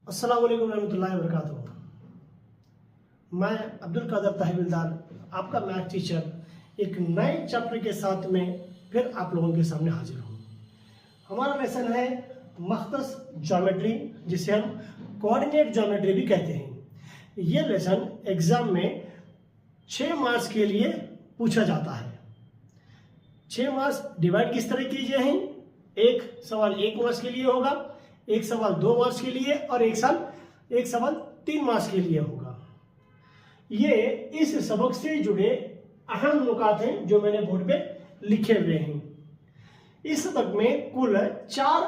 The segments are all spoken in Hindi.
अस्सलाम वालेकुम रहमतुल्लाहि व बरकातुहू। मैं अब्दुल कादर तहवीलदार, आपका मैथ टीचर एक नए चैप्टर के साथ में फिर आप लोगों के सामने हाजिर हूँ। हमारा लेसन है मख्तस ज्योमेट्री, जिसे हम कोऑर्डिनेट ज्योमेट्री भी कहते हैं। ये लेसन एग्जाम में 6 मार्क्स के लिए पूछा जाता है। 6 मार्क्स डिवाइड किस तरह कीजिए हैं, एक सवाल 1 मार्क्स के लिए होगा, एक सवाल 2 मार्क्स के लिए और एक सवाल 3 मार्क्स के लिए होगा। ये इस सबक से जुड़े अहम नुकात हैं जो मैंने बोर्ड पे लिखे हुए हैं। इस सबक में कुल 4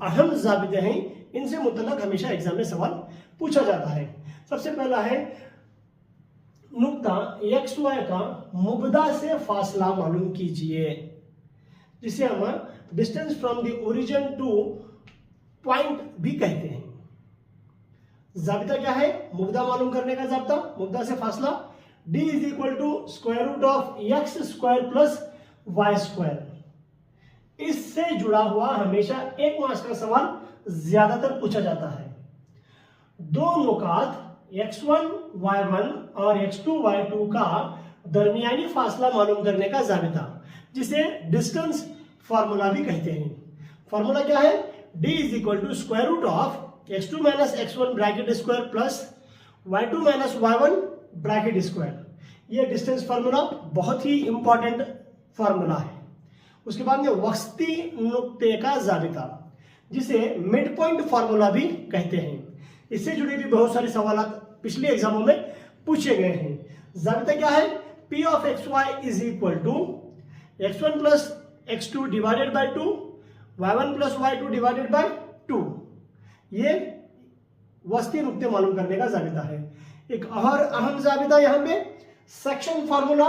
अहम ज़ाबिते हैं, इनसे मुतल्लक हमेशा एग्जाम में सवाल पूछा जाता है। सबसे पहला है नुक्ता एक्स वाई का मुबदा से फासला मालूम कीजिए, जिसे हम distance from the origin two point भी कहते हैं। जाबिता क्या है? मुबदा मालूम करने का जाबिता, मुबदा से फासला d is equal to square root of x square plus y square. इससे जुड़ा हुआ हमेशा 1 मार्क्स का सवाल ज्यादातर पूछा जाता है। दो नुकात x1 y1 और x2 y2 का दरमियानी फासला मालूम करने का जाबिता, जिसे डिस्टेंस फार्मूला भी कहते हैं। फार्मूला क्या है? d is equal to square root of x2 minus x1 bracket square plus y2 minus y1 bracket square. ये डिस्टेंस फार्मूला बहुत ही इंपॉर्टेंट फार्मूला है। उसके बाद में वस्ती नुक्ते का जाबिता, जिसे मिड पॉइंट फार्मूला भी कहते हैं। इससे जुड़े भी बहुत सारे सवाल पिछले एग्जामों में पूछे गए हैं। जाबिता क्या है? p of x y is equal to x1 plus x2 divided by 2, y1 plus y2 divided by 2। ये वस्ती नुक्ते मालूम करने का जाबिता है। एक और अहम जाबिता यहाँ पे सेक्शन फार्मूला,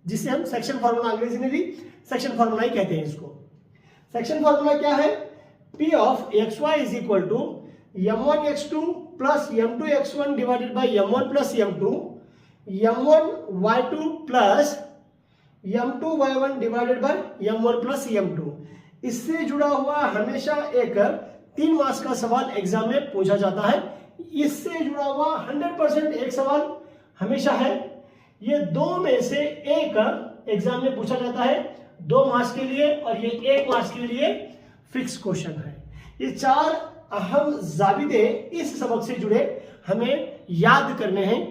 जिसे हम सेक्शन फार्मूला अंग्रेजी में भी सेक्शन फार्मूला ही कहते हैं इसको। सेक्शन फार्मूला क्या है? p of x y is equal to m1 x2 plus m2 x1 divided by m1 plus m2, m1 y2 plus m2 y1 divided by m1 plus m2। इससे जुड़ा हुआ हमेशा एक 3 मार्क्स का सवाल एग्जाम में पूछा जाता है। इससे जुड़ा हुआ 100% एक सवाल हमेशा है। ये दो में से एक एग्जाम में पूछा जाता है, 2 मार्क्स के लिए, और ये 1 मार्क्स के लिए फिक्स क्वेश्चन है। ये 4 अहम जाबिते इस सबक से जुड़े हमें याद करने हैं,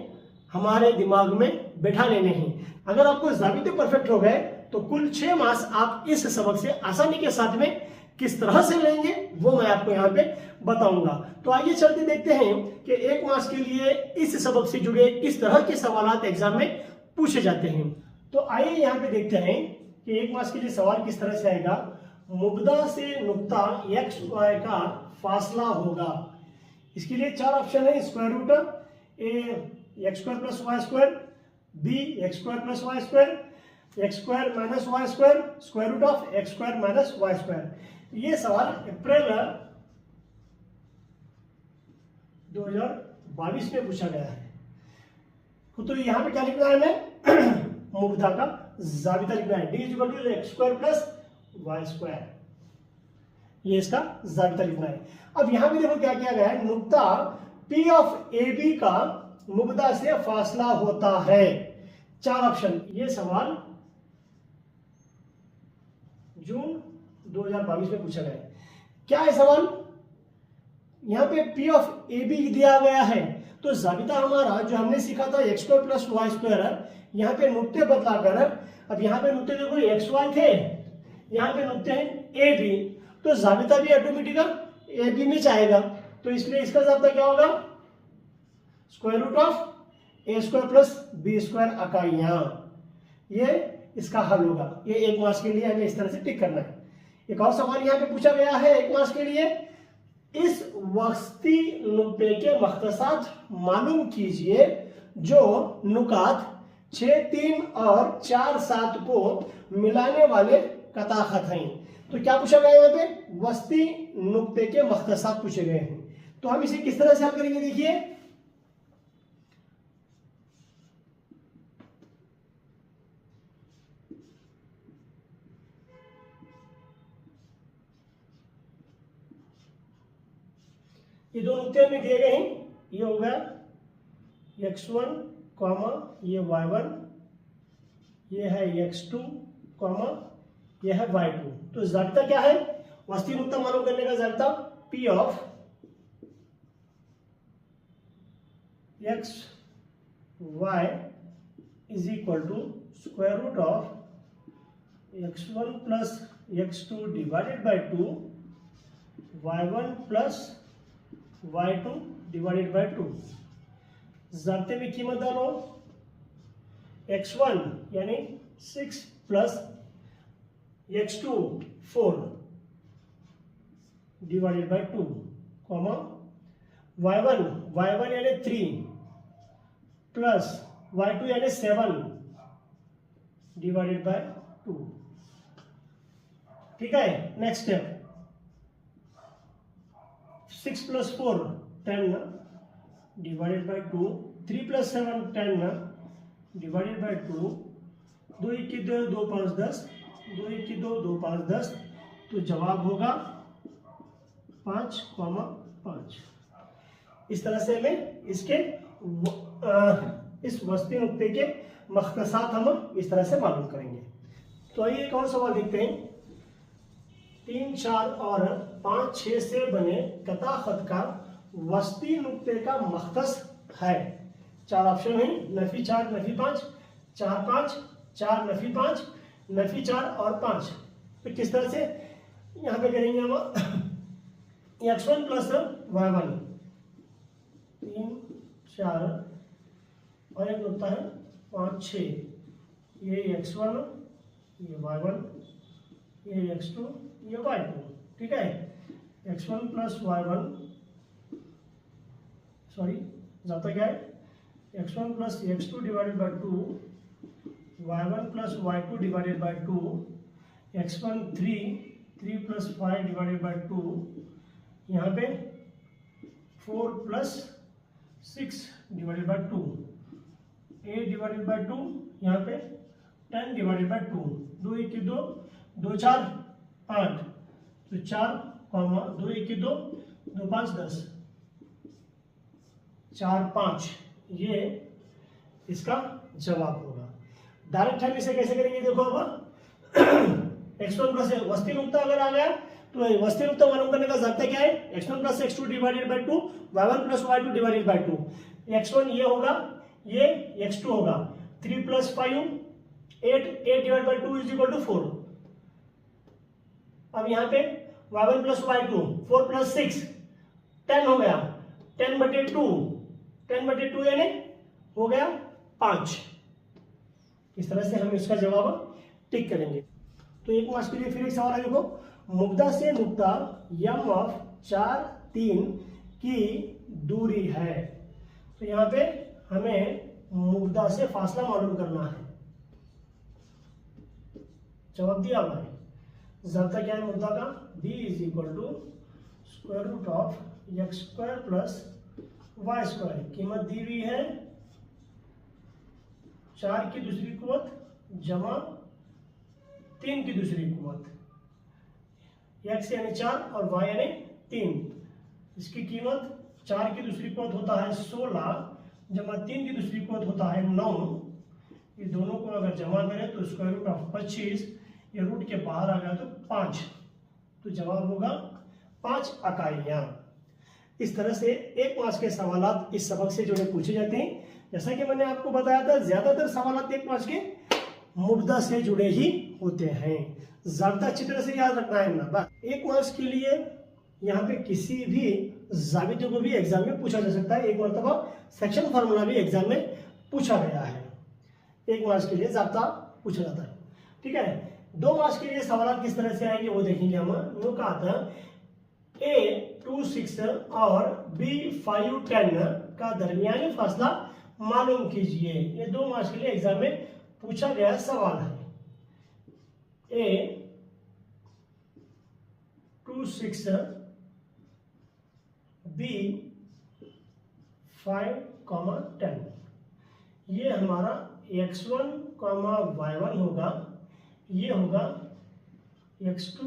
हमारे दिमाग में बैठा लेने हैं। अगर आपको जाबिते परफेक्ट हो गए तो कुल 6 मार्क्स आप इस सबक से आसानी के साथ में किस तरह से लेंगे वो मैं आपको यहाँ पे बताऊंगा। तो आइए चलते देखते हैं कि 1 मार्क्स के लिए इस सबक से जुड़े किस तरह के सवाल एग्जाम में पूछे जाते हैं। तो आइए यहाँ पे देखते हैं कि 1 मार्क्स के लिए सवाल किस तरह से आएगा। मुबदा से नुक्ता एक्स वाई का फासला होगा। इसके लिए 4 ऑप्शन है। Square root a x square plus y square, b x square plus y square, x square minus y square, square root of x square minus y square. ये सवाल अप्रैल 2022 में पूछा गया है। तो यहाँ पे क्या लिखना है हमें? मुबदा का जाबिता लिखना है। D equal to x square plus y square, ये इसका जाबिता लिखना है। अब यहां भी देखो क्या किया गया है। नुक्ता P ऑफ ए बी का मुबदा से फासला होता है। 4 ऑप्शन। ये सवाल जून 2022 में पूछा गया है। क्या है सवाल? यहां पे P ऑफ ए बी दिया गया है, तो जाबिता हमारा जो हमने सीखा था x square plus y square, यहाँ पे नुक्ते बदला कर, अब यहाँ पे नुक्ते देखो एक्स वाई थे, यहाँ पे नुक्ते हैं ए बी, तो जाबिता भी ऑटोमेटिकल ए बी में चाहेगा। तो इसलिए इसका जाबिता क्या होगा? Square root of a square plus b square इकाइयां। ये इसका हल होगा। ये 1 मार्क्स के लिए हमें इस तरह से टिक करना है। एक और सवाल यहाँ पे पूछा गया है 1 मार्क्स के लिए। इस वस्ती नुक्ते के मख्तसात मालूम कीजिए जो नुकात 6, 3 और 4, 7 को मिलाने वाले कताखत हैं। तो क्या पूछा गया यहाँ पे? वस्ती नुक्ते के मख्तसात पूछे गए हैं। तो हम इसे किस तरह से हल करेंगे? देखिए, ये दो नुक्ते हमें दिए गए हैं, ये हो गया x1 कॉमा ये y1, ये है x2 कॉमा ये है y2। तो ज़ाब्ता क्या है, वस्ती नुक्ता मालूम करने का ज़ाब्ता P of x y is equal to square root of x1 plus x2 divided by 2 y1 plus y2 divided by 2। ज़ाब्ते में कीमत डालो, x1 यानी 6 plus x2 4 divided by 2 comma y1 यानी 3 प्लस y2 यानी 7 डिवाइडेड बाई 2। ठीक है, next step 6 plus 4 10 divided by 2, 3 plus 7 10 divided by 2, 2 1 2 2 5 10, 2 1 2 2 5 10। तो जवाब होगा 5,5। इस तरह से हमें इसके इस वस्ती नुक्ते के मख्तसात हम इस तरह से मालूम करेंगे। तो आइए एक और सवाल देखते हैं। 3 4 और 5 6 से बने कता खत का वस्ती नुक्ते का मख्तस है। 4 ऑप्शन है, नफी 4 नफी 5, 4 5, 4 नफी 5, नफी 4 और 5। तो किस तरह से यहाँ पे करेंगे हम x1 प्लस y1, 3 4 और एक नुक्ता है 5 6, ये x1 ये y1 ये x2 ये y2। ठीक है, x1 प्लस y1 सॉरी जाता क्या है, x1 plus x2 divided by 2, y1 plus y2 divided by 2, x1 3 plus 5 divided by 2, यहाँ पे 4 plus 6 divided by 2, 8 divided by 2, यहाँ पे 10 डिवाइडेड बाई 2, 2 1 2 2 4 8, तो 4 कॉमा 2 1 2 2 5 10, 4 5 ये इसका जवाब होगा। डायरेक्ट हम इसे कैसे करेंगे, देखो अब x1 प्लस वस्ती नुक्ता अगर आ गया तो वस्ती नुक्ता मालूम करने का ज़ाब्ता क्या है, x1 plus x2 divided by 2, y1 plus y2 divided by 2। x1 ये होगा, ये x2 होगा, 3 plus 5 8 divide by 2 is equal to 4। अब यहाँ पे y1 प्लस y2 4 प्लस 6 10 हो गया, 10/2 यानी हो गया 5। इस तरह से हम इसका जवाब टिक करेंगे। तो एक मार्क्स के लिए फिर एक सवाल है, देखो मुग्धा से नुक्ता m ऑफ 4 3 की दूरी है। तो यहाँ पे हमें मुग्धा से फासला मालूम करना है। जवाब दिया भाई, ज़ाब्ता क्या है मुग्धा का, b is equal to square root of x square plus y square. कीमत दी हुई है 4 की दूसरी कुवत जमा 3 की दूसरी कुवत, x यानी 4 और y यानी 3। इसकी कीमत 4 की दूसरी कुवत होता है 16 जमा 3 की दूसरी कुवत होता है 9। ये दोनों को अगर जमा करें तो स्क्वायर रूट ऑफ 25, ये रूट के बाहर आ गया तो 5, तो जवाब होगा 5 इकाइयाँ। इस तरह से एक मार्क्स के सवाल इस सबक से जुड़े पूछे जाते हैं। जैसा कि मैंने आपको बताया था, ज्यादातर सवाल एक मार्क्स के मुब्दा से जुड़े ही होते हैं। ज़ाब्ता अच्छी तरह से याद रखना है ना। बस एक मार्क्स के लिए यहाँ पे किसी भी ज़ाबिते को भी एग्जाम में पूछा जा सकता है। एक मरतबा सेक्शन फार्मूला भी एग्जाम में पूछा गया है, एक मार्क्स के लिए ज़ाब्ता पूछा जाता है। ठीक है, 2 मार्क्स के लिए सवाल किस तरह से आएंगे वो देखेंगे हम। वो कहा था A 2 6 और B 5 10 का दरमियानी फासला मालूम कीजिए। ये 2 मार्क्स के लिए एग्जाम में पूछा गया सवाल है। A 2 6 B 5 10, ये हमारा x1 y1 होगा, ये होगा x2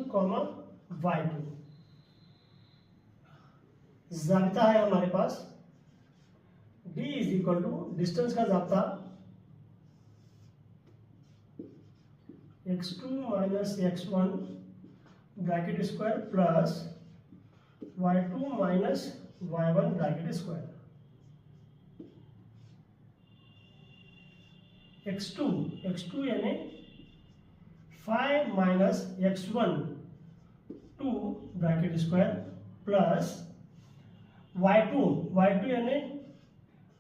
y2। जाब्ता है हमारे पास d is equal to distance का जाब्ता x2 minus x1 bracket square plus y2 minus y1 bracket square. x2 यानी 5 minus x1 2 bracket square plus y2 यानी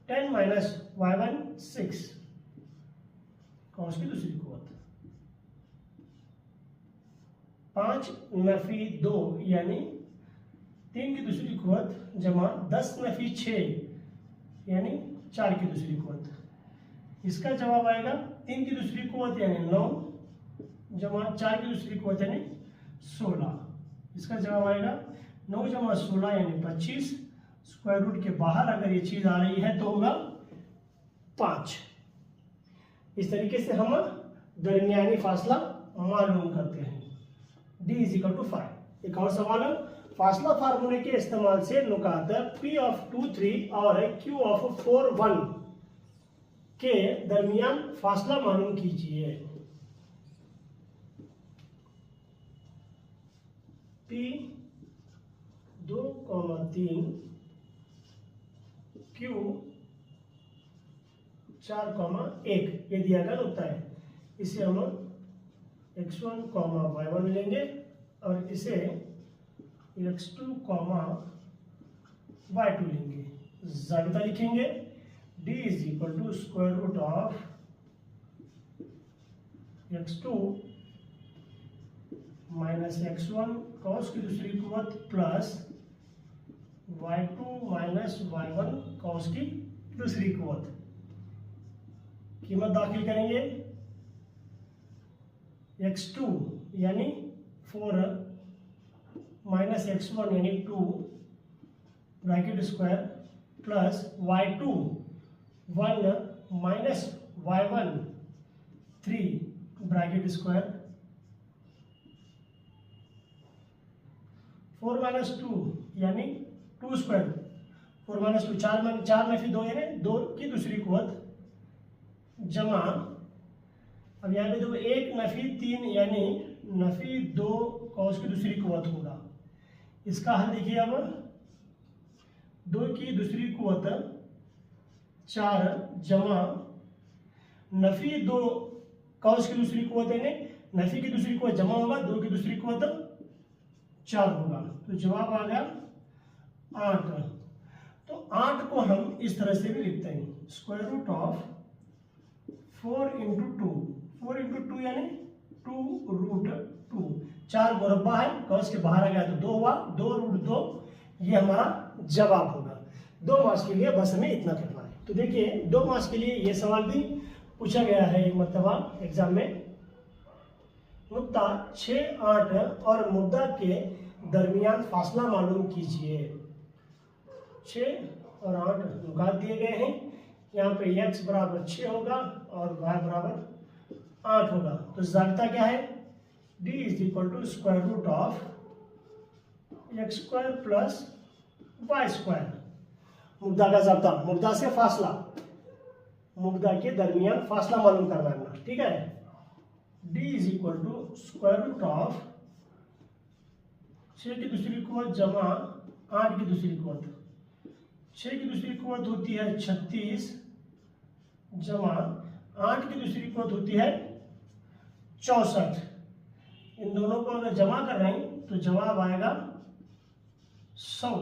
10 माइनस y1 6 कॉस की दूसरी कुवत। 5 नफी 2 यानी 3 की दूसरी कुवत जमा 10 नफी 6 यानी 4 की दूसरी कुवत। इसका जवाब आएगा 3 की दूसरी कुवत यानी 9 जमा 4 की दूसरी कुवत यानी 16। इसका जवाब आएगा 9 जमा 16 यानी 25। स्क्वायर रूट के बाहर अगर ये चीज आ रही है तो होगा 5। इस तरीके से हम दरमियानी फासला मालूम करते हैं। d is equal to 5। एक और सवाल है, फासला फार्मूले के इस्तेमाल से नुकात p ऑफ 2 3 और q ऑफ 4 1 के दरमियान फासला मालूम कीजिए। p 2,3 q 4,1 ये दिया गया नुकता है। इसे हम x1, y1 लेंगे और इसे x2, y2 लेंगे। जाबिता लिखेंगे d is equal to square root of x2 minus x1 कॉस की दूसरी कुवत plus y2 minus y1 cos की दूसरी कुवत। कीमत दाखिल करेंगे x2 यानी 4 माइनस x1 यानी 2 bracket square plus y2 1 minus y1 3 bracket square 4 minus 2 यानी 2 स्क्वायर 4 माइनस 2 4 में फिर 2 यानी 2 की दूसरी कुवत जमा अब यहाँ पे देखो 1 नफी 3 यानी नफी 2 कॉस की दूसरी कुवत होगा। इसका हल देखिए अब 2 की दूसरी कुवत 4 जमा नफी 2 कॉस की दूसरी कुवत यानी नफी की दूसरी कुवत जमा होगा 2 की दूसरी कुवत 4 होगा। तो जवाब आ गया 8। तो 8 को हम इस तरह से भी लिखते हैं square root of 4 into 2 4 into 2 यानी 2 रूट 2। 4 मुरब्बा है कॉस के बाहर आ गया तो 2 हुआ 2 रूट 2 ये हमारा जवाब होगा। 2 मार्क्स के लिए बस हमें इतना करना है। तो देखिए 2 मार्क्स के लिए ये सवाल भी पूछा गया है एक मरतबा एग्जाम में। मुद्दा 6 8 और मुद्दा के दरमियान फासला मालूम कीजिए। 6 और 8 नुकात दिए गए हैं। यहाँ पे x बराबर 6 होगा और y बराबर 8 होगा। तो जाबिता क्या है d is equal to square root of x square plus y square. मुद्दा का जाबिता मुद्दा से फासला मुद्दा के दरमियान फासला मालूम करना है। ठीक है d is equal to square root of 6 की दूसरी कुवत जमा 8 की दूसरी कुवत। 6 की दूसरी कुवत होती है 36 जमा 8 की दूसरी कुवत होती है 64। इन दोनों को अगर जमा कर रहे हैं तो जवाब आएगा 100।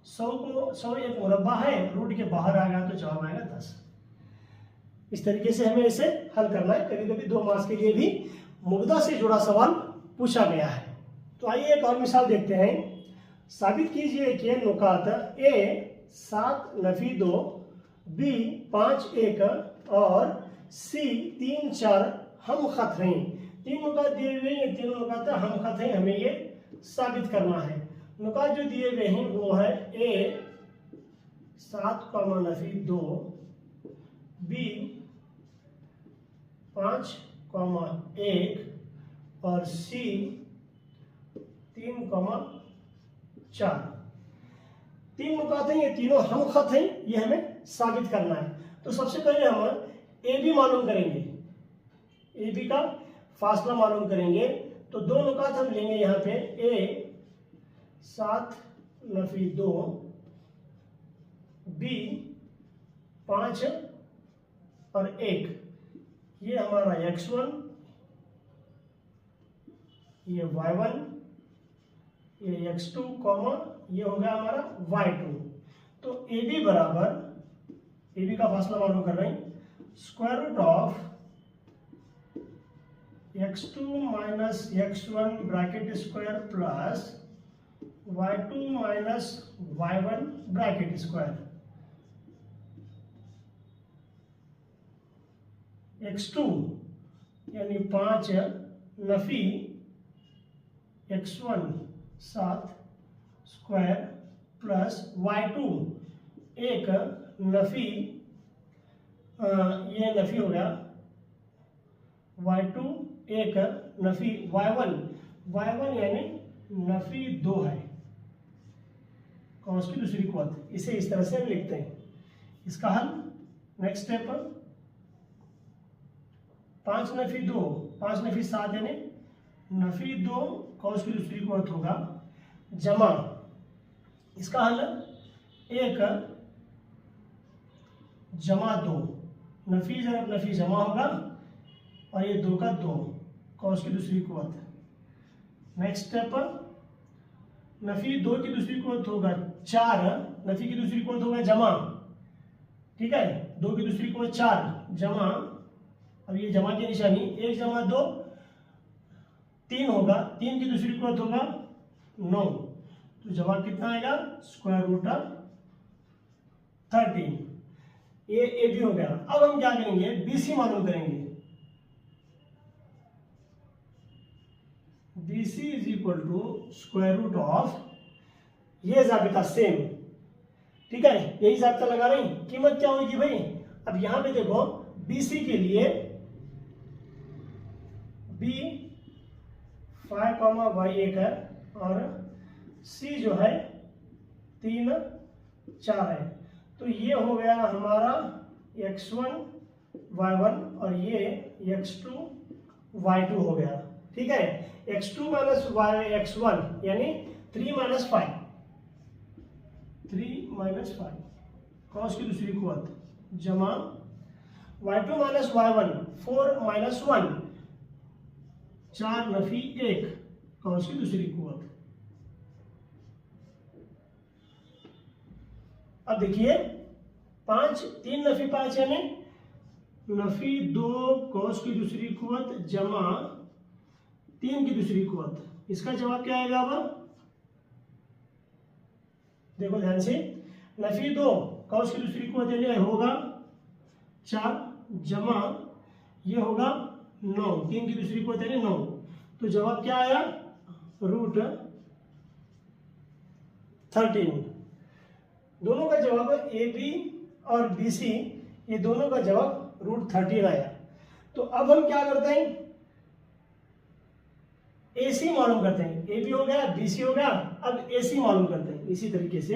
100 एक मुरब्बा है रूट के बाहर आ गया तो जवाब आएगा 10। इस तरीके से हमें इसे हल करना है। कभी कभी 2 मार्क्स के लिए भी मुद्दा से जुड़ा सवाल पूछा गया है। तो आइए एक और मिसाल देखते हैं। साबित कीजिए कि नुकात a 7 नफी 2 b 5 1 और c 3 4 हम खत हैं। 3 नुकात दिए हुए हैं, 3 नुकात हम खत हैं। हमें ये साबित करना है। नुकात जो दिए गए हैं वो है a 7 नफी 2 b 5 1 और c 3 4। तीन नुकात हैं, ये तीनों हम खत हैं, ये हमें साबित करना है। तो सबसे पहले हम ए बी मालूम करेंगे, ए बी का फासला मालूम करेंगे। तो दो नुकात हम लेंगे यहाँ पे, ए 7-2, बी 5 और 1, ये हमारा x1, ये y1, ये x2 कॉमा ये हो गया हमारा y2। तो ए बी बराबर, ए बी का फासला मालूम कर रहे हैं, square root of x2 minus x1 bracket square plus y2 minus y1 bracket square. x2 यानी 5 Nafi x1 7 square plus y2 एक नफी, ये नफी हो गया, y2 एक नफी y1 यानी नफी 2 है, कॉस की दूसरी कुवत। इसे इस तरह से हम लिखते हैं। इसका हल, नेक्स्ट स्टेप, 5 नफी 2, 5 नफी 7 यानी नफी 2 कॉस की दूसरी कुवत होगा, जमा इसका हल 1 जमा 2, नफी जब नफी जमा होगा और ये 2 का 2 कॉस की दूसरी कुवत। नेक्स्ट स्टेप, नफी 2 की दूसरी कुवत होगा 4, नफी की दूसरी कुवत होगा जमा, ठीक है, 2 की दूसरी कुवत 4 जमा, अब ये जमा की निशानी 1 जमा 2 3 होगा, 3 की दूसरी कुवत होगा 9, तो जवाब कितना आएगा, स्क्वायर रूट 13। ये ए बी हो गया। अब हम क्या करेंगे, बी सी मालूम करेंगे। B C is equal to square root of, ये जाबिता सेम, ठीक है, यही जाबिता लगा रहे हैं। कीमत क्या होगी भाई, अब यहां पे देखो, बी सी के लिए बी 5, y 1 है और सी जो है 3, 4 है। तो ये हो गया हमारा x1 y1 और ये x2 y2 हो गया, ठीक है। x2 माइनस x1 यानी 3 माइनस 5, 3 माइनस 5 कॉस की दूसरी कुवत, जमा y2 minus y1 4 minus 1 4 Nafi 1 cos की दूसरी कुवत। अब देखिए 5 3 नफी 5 यानी नफी 2 कॉस की दूसरी कुवत जमा 3 की दूसरी कुवत। इसका जवाब क्या आएगा, अब देखो ध्यान से, नफी 2 कॉस की दूसरी कुवत यानी होगा 4 जमा ये होगा 9, 3 की दूसरी कुवत यानी 9, तो जवाब क्या आया, रूट 13। दोनों का जवाब ए बी और बी सी, ये दोनों का जवाब रूट 13 आया। तो अब हम क्या करते हैं, ए सी मालूम करते हैं। ए बी हो गया, बी सी हो गया, अब ए सी मालूम करते हैं। इसी तरीके से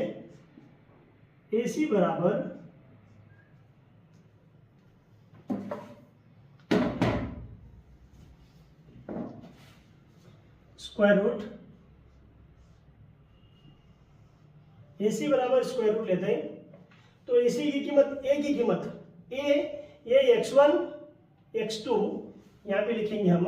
ए सी बराबर स्क्वायर रूट, ए सी बराबर स्क्वायर रूट लेते हैं। तो ए सी की कीमत, ए की कीमत, ये x1 x2 यहां पे लिखेंगे हम,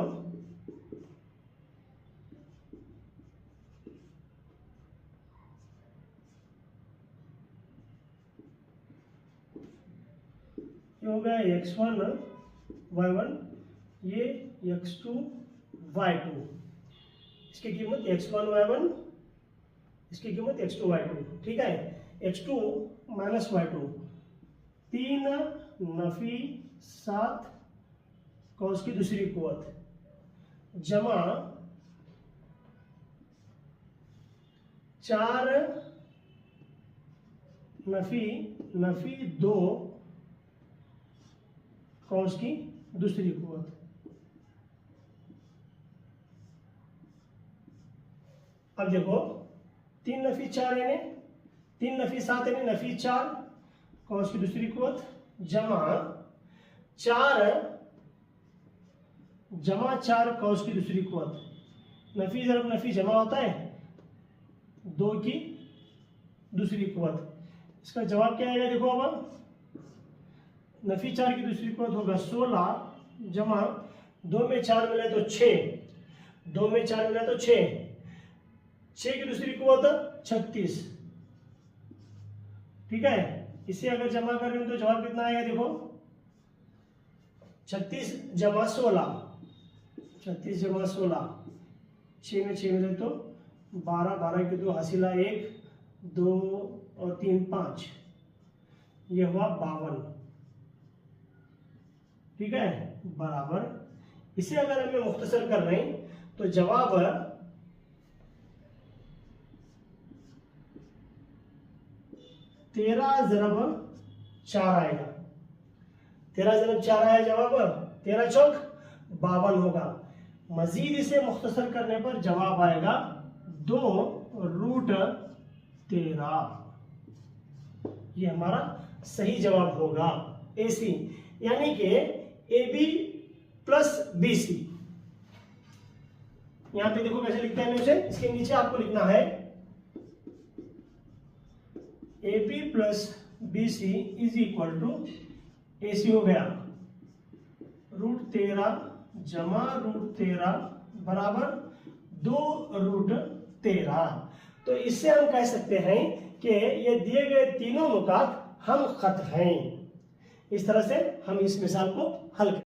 ये हो गया x1 y1, ये x2 y2, इसकी कीमत x1 y1, इसकी कीमत x2 y2, ठीक है। x2 minus y2 3 Nafi 7 cos की दूसरी कुवत जमा 4 नफी 2 कॉस की दूसरी कुवत। अब देखो 3 नफी 4 यानी 3 नफी 7 यानी नफी 4 कॉस की दूसरी कुवत जमा 4 कॉस की दूसरी कुवत। नफी जरब नफी जमा होता है 2 की दूसरी कुवत। इसका जवाब क्या आएगा देखो। अब नफी 4 की दूसरी कुवत होगा 16 जमा 2 में 4 मिला तो 6, 2 में 4 मिला तो 6, 6 की दूसरी कुवत 36। ठीक है, इसे अगर जमा करें तो जवाब कितना आएगा देखो। 36 जमा 16, 36 जमा 16, 6 में 6 मिले तो 12, 12 के 2 हासिला 1, 2 और 3 5, यह हुआ 52। ठीक है, बराबर। इसे अगर हमें मुख्तसर कर रहे हैं तो जवाब 13 ज़रब 4 आएगा। 13 ज़रब 4 आया जवाब। 13 चौक 52 होगा। मजीद इसे मुख्तसर करने पर जवाब आएगा 2√13। ये हमारा सही जवाब होगा AC, यानी कि AB प्लस BC। यहां पे देखो कैसे लिखते हैं उसे। इसके नीचे आपको लिखना है AB plus BC is equal to AC हो गया √13 जमा √13 बराबर 2√13। तो इससे हम कह सकते हैं कि ये दिए गए तीनों नुकात हम खत हैं। इस तरह से हम इस मिसाल को हल